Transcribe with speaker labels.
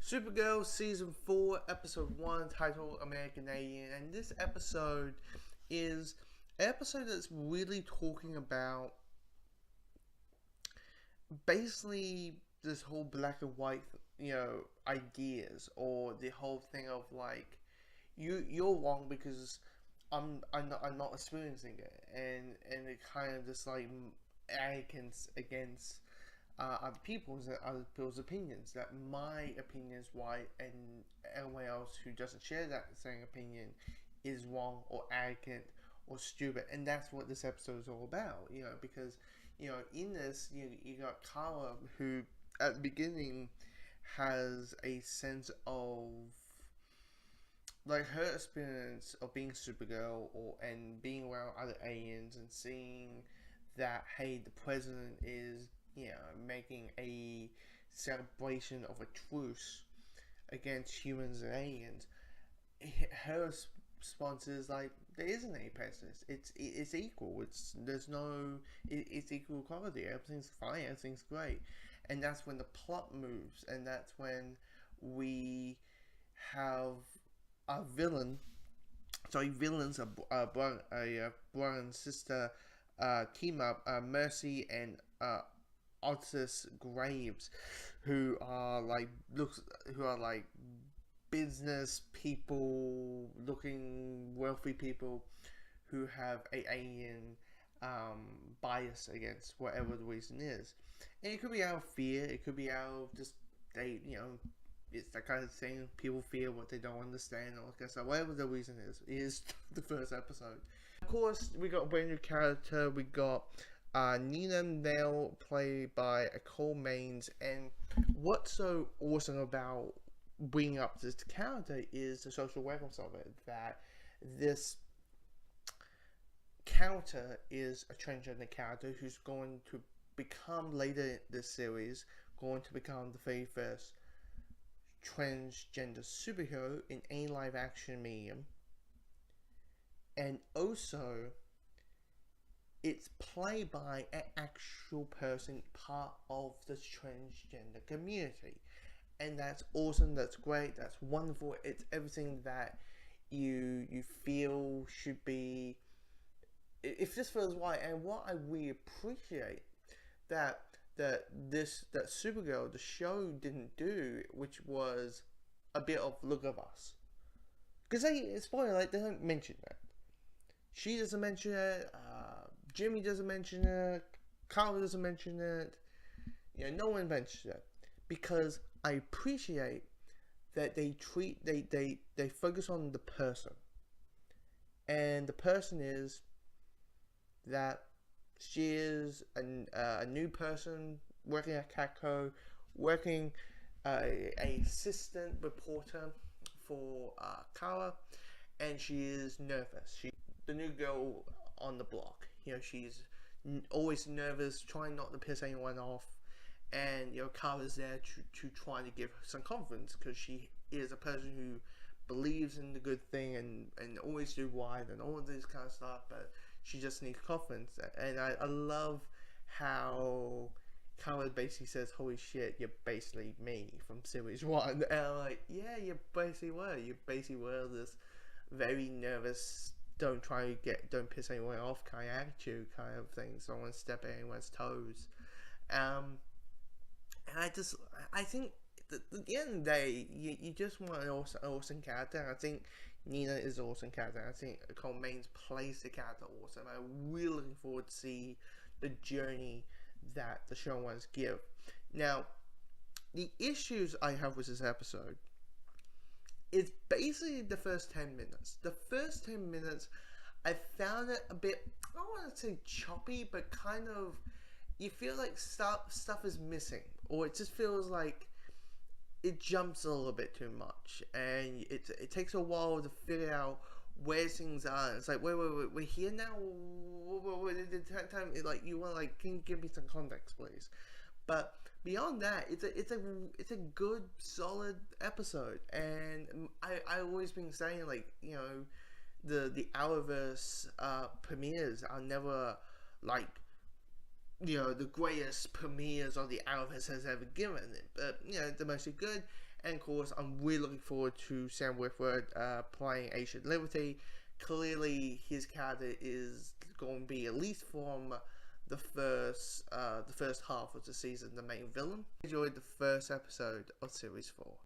Speaker 1: Supergirl Season 4, Episode 1, titled American Alien. And this episode is an episode that's really talking about basically this whole black and white, ideas, or the whole thing of like, you're wrong because I'm not experiencing it, and it kind of just like arrogance against other people's opinions, that my opinion is right and everyone else who doesn't share that same opinion is wrong or arrogant or stupid. And that's what this episode is all about, because in this you got Kara, who at the beginning has a sense of like her experience of being Supergirl and being around other aliens and seeing that, hey, the president is making a celebration of a truce against humans and aliens. Her response is like, there isn't any prejudice. It's equal. It's equal equality. Everything's fine. Everything's great. And that's when the plot moves, and that's when we have a villains, a brother and sister team up, Mercy and Otis Graves, who are like business people, looking wealthy people who have a alien bias against whatever the reason is. And it could be out of fear, it could be out of just it's that kind of thing. People fear what they don't understand, or like I said, whatever the reason is the first episode. Of course, we got a brand new character. We got Nina Nell, played by Cole Maines. And what's so awesome about bringing up this character is the social awareness of it, that this character is a transgender character who's going to become, later in this series, going to become the very first transgender superhero in any live action medium. And also, it's played by an actual person, part of the transgender community. And that's awesome, that's great, that's wonderful. It's everything that you feel should be. If this feels right. And what I really appreciate that Supergirl, the show, didn't do, which was a bit of look of us. Because spoiler, like, they don't mention that. She doesn't mention it, Jimmy doesn't mention it, Carl doesn't mention it, no one mentions it. Because I appreciate that they focus on the person. And the person is that she is a new person working at Catco, working a assistant reporter for Kara, and she is nervous. She's the new girl on the block. She's always nervous, trying not to piss anyone off, and Kara's there to try to give her some confidence, because she is a person who believes in the good thing and always do right and all of this kind of stuff, but she just needs confidence. And I love how Kara basically says, holy shit, you're basically me from series 1. And I'm like, yeah, you basically were. You basically were this very nervous, don't piss anyone off kind of attitude kind of thing. So I don't want to step on anyone's toes. And I think at the end of the day, you just want an awesome character. I think Nina is an awesome character. I think Cole Maines plays the character awesome. I'm really looking forward to see the journey that the show wants to give. Now, the issues I have with this episode is basically the first 10 minutes. The first 10 minutes, I found it a bit, I don't want to say choppy, but kind of, you feel like stuff is missing, or it just feels like it jumps a little bit too much, and it takes a while to figure out where things are. It's like, wait, we're here now. Like, you want, like, can you give me some context, please? But beyond that, it's a good, solid episode. And I always been saying, like, the Hourverse premieres are never like the greatest premieres or the Arrowverse has ever given it, but they're mostly good. And of course, I'm really looking forward to Sam Witwer playing Agent Liberty. Clearly, his character is going to be, at least from the first half of the season, the main villain. I enjoyed the first episode of Series 4.